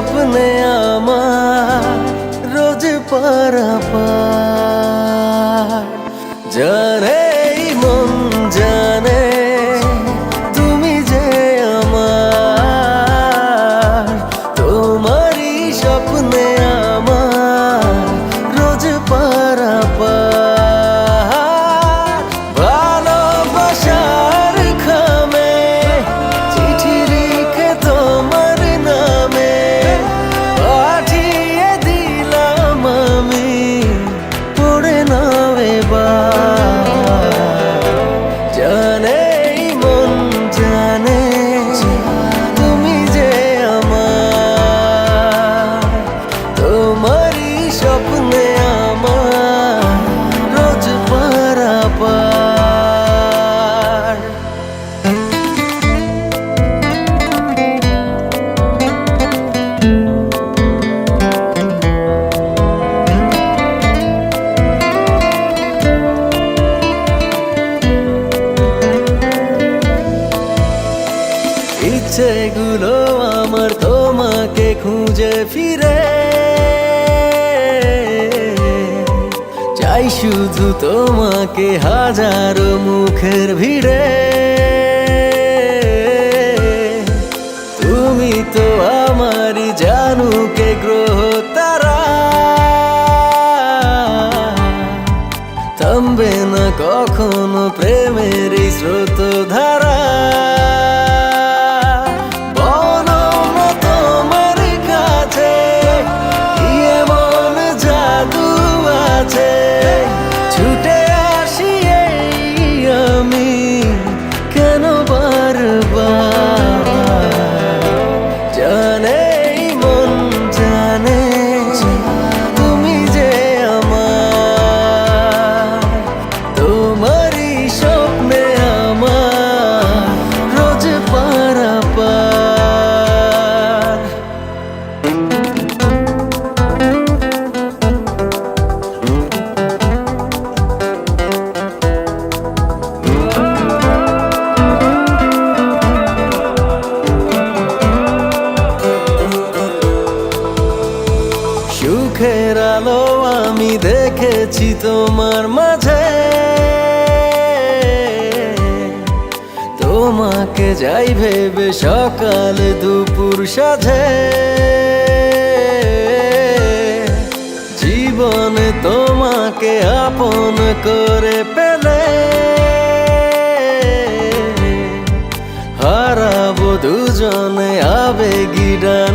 স্বপ্নে আমার রোজ পারাপার। জানে এই মন জানে তুমি যে আমার, তোমারই স্বপ্নে আমার রোজ পারাপার। ভালোবাসার খামে চিঠি লিখে তোমার নামে পাঠিয়ে দিলাম আমি, পড়ে নাও এবার। জানে এই মন জানে তুমি যে আমার, তোমারই স্বপ্নে আমার রোজ পারাপার। ইচ্ছেগুলো আমার তোমাকে খুঁজে ফিরে, চাই শুধু তোমাকে হাজারো মুখের ভিড়ে। তুমি তো আমারই জানুকে গ্রহ তারা, থামবে না কখনো প্রেমের এই স্রোত ধারা। ছুটে আসি আমি কেন বারবার। জানে এই মন জানে তুমি যে আমার, তোমারই স্বপ্নে আমার রোজ পারাপার। সুখের আলো আমি দেখেছি তোমার মাঝে, তোমাকে যাই ভেবে সকাল দুপুর সাঝে। জীবনে তোমাকে আপন করে পেলে হারাবো দুজনে আবেগী ডানা